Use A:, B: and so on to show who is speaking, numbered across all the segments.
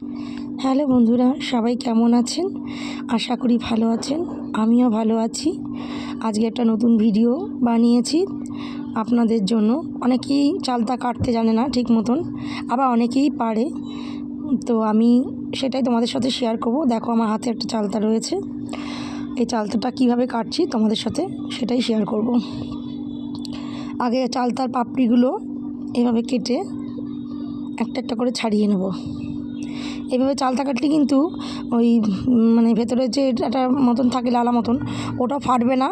A: Hello বন্ধুরা, সবাই কেমন আছেন? আশা করি ভালো আছেন। আমিও ভালো আছি। আজকে একটা নতুন ভিডিও বানিয়েছি আপনাদের জন্য। অনেকেই চালতা কাটতে জানে না ঠিক মতন, আবার অনেকেই পারে। তো আমি সেটাই তোমাদের সাথে শেয়ার করব। দেখো, আমার হাতে একটা চালতা রয়েছে। এই চালতাটা কিভাবে কাটছি তোমাদের সাথে সেটাই শেয়ার করব। আগে চালতার পাপড়িগুলো এভাবে কেটে একটা একটা করে ছাড়িয়ে নেব। এইভাবে চালতা কাটলে কিন্তু ওই ভেতরে যে একটা মতন থাকে লালা মতন, ওটাও ফাটবে না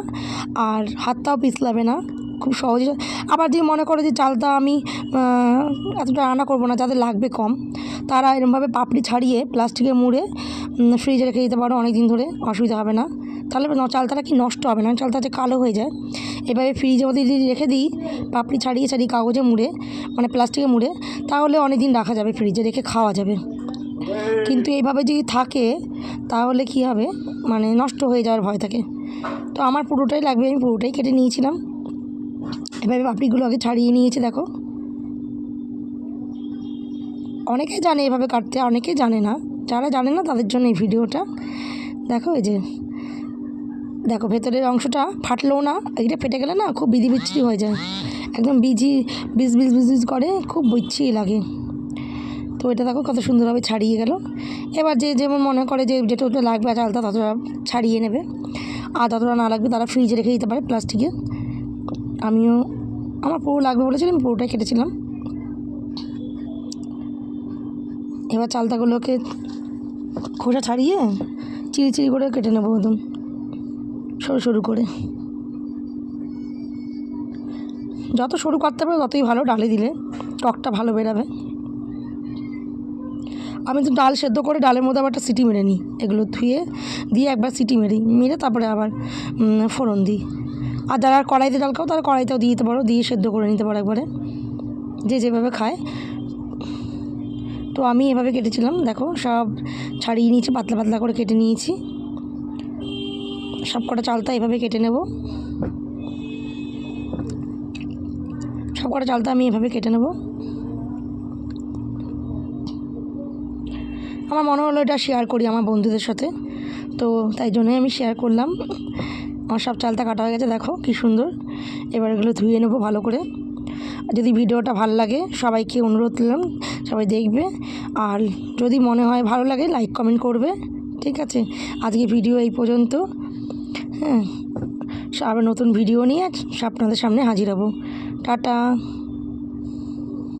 A: আর হাতটাও পিছলাবে না, খুব সহজে। আবার যে মনে করে যে চালতা আমি এতটা রান্না করবো না, যাদের লাগবে কম, তারা এরকমভাবে পাপড়ি ছাড়িয়ে প্লাস্টিকে মুড়ে ফ্রিজে রেখে দিতে পারো অনেক দিন ধরে, অসুবিধা হবে না। তাহলে চালতাটা কি নষ্ট হবে না, চালতা যে কালো হয়ে যায়। এভাবে ফ্রিজে যদি রেখে দিই পাপড়ি ছাড়িয়ে ছাড়িয়ে কাগজে মুড়ে, প্লাস্টিকে মুড়ে, তাহলে অনেক দিন রাখা যাবে, ফ্রিজে রেখে খাওয়া যাবে। কিন্তু এইভাবে যদি থাকে তাহলে কি হবে, নষ্ট হয়ে যাওয়ার ভয় থাকে। তো আমার পুরোটাই লাগবে, আমি পুরোটাই কেটে নিয়েছিলাম। এভাবে পাপড়িগুলো আগে ছাড়িয়ে নিয়েছি। দেখো, অনেকে জানে এভাবে কাটতে, অনেকে জানে না। যারা জানে না তাদের জন্য এই ভিডিওটা। দেখো, এই যে দেখো, ভেতরের অংশটা ফাটলেও না, এইটা ফেটে গেলে না খুব বিচ্ছিরি হয়ে যায়, একদম বিজ বিজ করে, খুব বিচ্ছিরি লাগে। তো এটা দেখো কত সুন্দরভাবে ছাড়িয়ে গেল। এবার যে যেমন মনে করে যে যেটা লাগবে চালতা ততটা ছাড়িয়ে নেবে, আর ততটা না লাগবে তারা ফ্রিজে রেখে দিতে পারে প্লাস্টিকে। আমার পুরো লাগবে বলেছিলাম, আমি পুরোটাই কেটেছিলাম। এবার চালতাগুলোকে খোসা ছাড়িয়ে চিরি চিরি করে কেটে নেবো, একদম সরু সরু করে। যত সরু করতে পারবে ততই ভালো, ডালে দিলে টকটা ভালো বেরাবে। আমি তো ডাল সেদ্ধ করে ডালের মধ্যে আবার একটা সিটি মেরে নিই, এগুলো ধুয়ে দিয়ে একবার সিটি মেরে তারপরে আবার ফোড়ন দিই। আর যারা কড়াইতে ডাল খাও তারা কড়াইতেও দিয়ে দিতে পারো, দিয়ে সেদ্ধ করে নিতে পারো একবারে, যে যেভাবে খায়। তো আমি এভাবে কেটেছিলাম। দেখো, সব ছাড়িয়ে নিয়েছি, পাতলা পাতলা করে কেটে নিয়েছি। সব কটা চালতা এভাবে কেটে নেব, সব কটা চালতা আমি এভাবে কেটে নেব। আমার মনে হলো এটা শেয়ার করি আমার বন্ধুদের সাথে, তো তাই জন্যই আমি শেয়ার করলাম। আমার সব চালতা কাটা হয়ে গেছে, দেখো কি সুন্দর। এবার এগুলো ধুয়ে নেব ভালো করে। যদি ভিডিওটা ভালো লাগে সবাইকে অনুরোধ করলাম সবাই দেখবে, আর যদি মনে হয় ভালো লাগে লাইক কমেন্ট করবে। ঠিক আছে, আজকে ভিডিও এই পর্যন্ত। হ্যাঁ, আবার নতুন ভিডিও নিয়ে আপনাদের সামনে হাজির হব। টাটা।